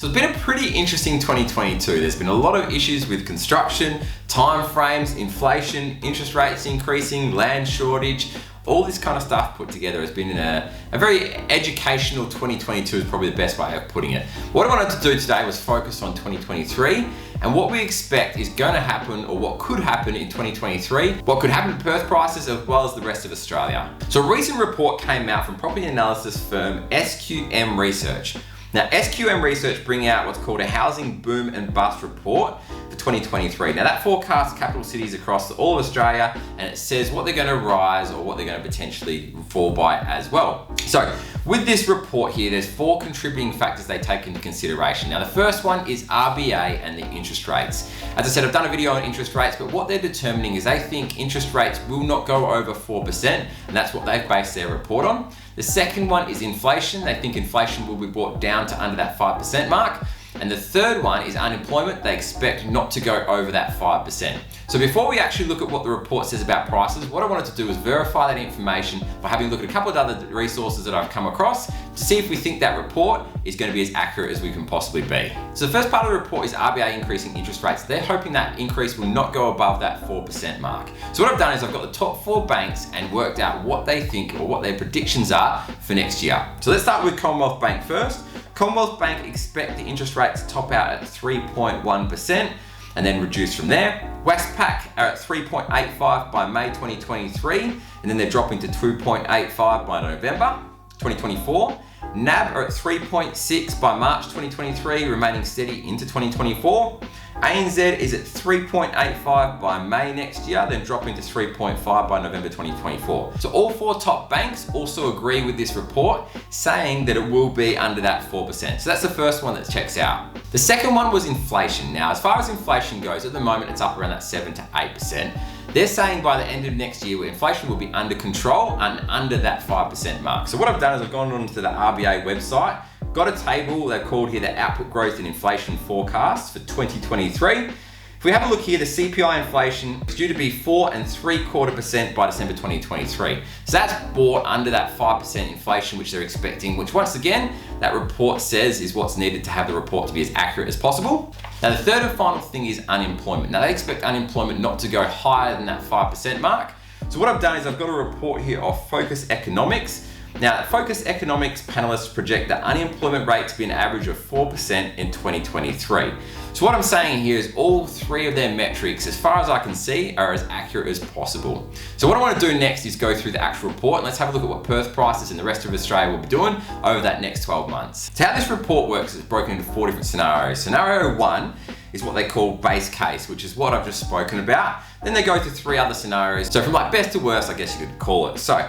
So it's been a pretty interesting 2022. There's been a lot of issues with construction, timeframes, inflation, interest rates increasing, land shortage, all this kind of stuff put together has been a very educational 2022 is probably the best way of putting it. What I wanted to do today was focus on 2023 and what we expect is going to happen or what could happen in 2023, what could happen to Perth prices as well as the rest of Australia. So a recent report came out from property analysis firm SQM Research. Now, SQM Research bring out what's called a housing boom and bust report for 2023. Now that forecasts capital cities across all of Australia and it says what they're going to rise or what they're going to potentially fall by as well. So with this report here, there's 4 contributing factors they take into consideration. Now the first one is RBA and the interest rates. As I said, I've done a video on interest rates, but what they're determining is they think interest rates will not go over 4%, and that's what they've based their report on. The second one is inflation. They think inflation will be brought down to under that 5% mark. And the third one is unemployment. They expect not to go over that 5%. So before we actually look at what the report says about prices, what I wanted to do is verify that information by having a look at a couple of other resources that I've come across to see if we think that report is going to be as accurate as we can possibly be. So the first part of the report is RBA increasing interest rates. They're hoping that increase will not go above that 4% mark. So what I've done is I've got the top 4 banks and worked out what they think or what their predictions are for next year. So let's start with Commonwealth Bank first. Commonwealth Bank expect the interest rate to top out at 3.1% and then reduce from there. Westpac are at 3.85 by May 2023, and then they're dropping to 2.85 by November 2024. NAB are at 3.6 by March 2023, remaining steady into 2024. ANZ is at 3.85 by May next year, then dropping to 3.5 by November 2024. So all 4 top banks also agree with this report, saying that it will be under that 4%. So that's the first one that checks out. The second one was inflation. Now, as far as inflation goes, at the moment it's up around that 7 to 8%. They're saying by the end of next year, inflation will be under control and under that 5% mark. So what I've done is I've gone onto the RBA website, got a table they've called here the output growth and inflation forecast for 2023. If we have a look here, the CPI inflation is due to be 4.75% by December 2023. So that's brought under that 5% inflation which they're expecting, which once again, that report says is what's needed to have the report to be as accurate as possible. Now the third and final thing is unemployment. Now they expect unemployment not to go higher than that 5% mark. So what I've done is I've got a report here of Focus Economics. Now, Focus Economics panelists project the unemployment rate to be an average of 4% in 2023. So what I'm saying here is all 3 of their metrics, as far as I can see, are as accurate as possible. So what I want to do next is go through the actual report and let's have a look at what Perth prices and the rest of Australia will be doing over that next 12 months. So how this report works is broken into 4 different scenarios. Scenario 1 is what they call base case, which is what I've just spoken about. Then they go through 3 other scenarios. So from like best to worst, I guess you could call it. So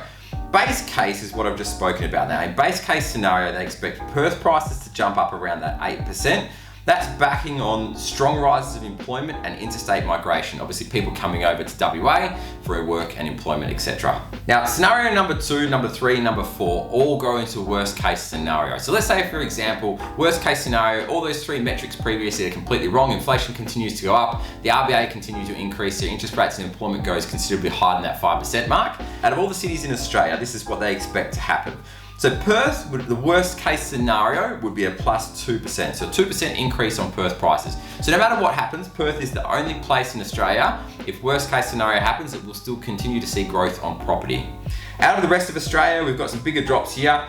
base case is what I've just spoken about. Now, in base case scenario, they expect Perth prices to jump up around that 8%. That's backing on strong rises of employment and interstate migration. Obviously, people coming over to WA for work and employment, etc. Now, scenario number 2, number 3, number 4 all go into worst case scenario. So let's say, for example, worst case scenario, all those 3 metrics previously are completely wrong. Inflation continues to go up. The RBA continues to increase their interest rates and employment goes considerably higher than that 5% mark. Out of all the cities in Australia, this is what they expect to happen. So Perth, the worst case scenario would be a plus 2%. So 2% increase on Perth prices. So no matter what happens, Perth is the only place in Australia, if worst case scenario happens, it will still continue to see growth on property. Out of the rest of Australia, we've got some bigger drops here.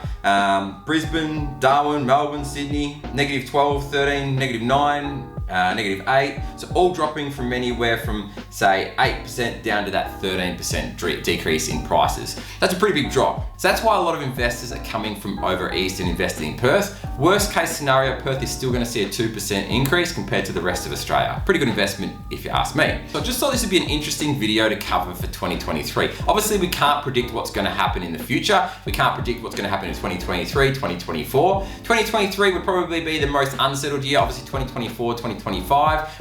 Brisbane, Darwin, Melbourne, Sydney, -12, 13, -9, -8. So all dropping from anywhere from say 8% down to that 13% decrease in prices. That's a pretty big drop. So that's why a lot of investors are coming from over east and investing in Perth. Worst case scenario, Perth is still going to see a 2% increase compared to the rest of Australia. Pretty good investment if you ask me. So I just thought this would be an interesting video to cover for 2023. Obviously we can't predict what's going to happen in the future. We can't predict what's going to happen in 2023, 2024. 2023 would probably be the most unsettled year. Obviously 2024, 2025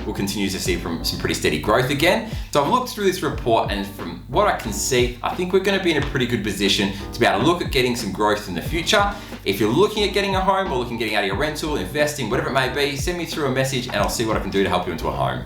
we'll continue to see from some pretty steady growth again. So I've looked through this report and from what I can see, I think we're going to be in a pretty good position to be able to look at getting some growth in the future. If you're looking at getting a home or looking at getting out of your rental, investing, whatever it may be, send me through a message and I'll see what I can do to help you into a home.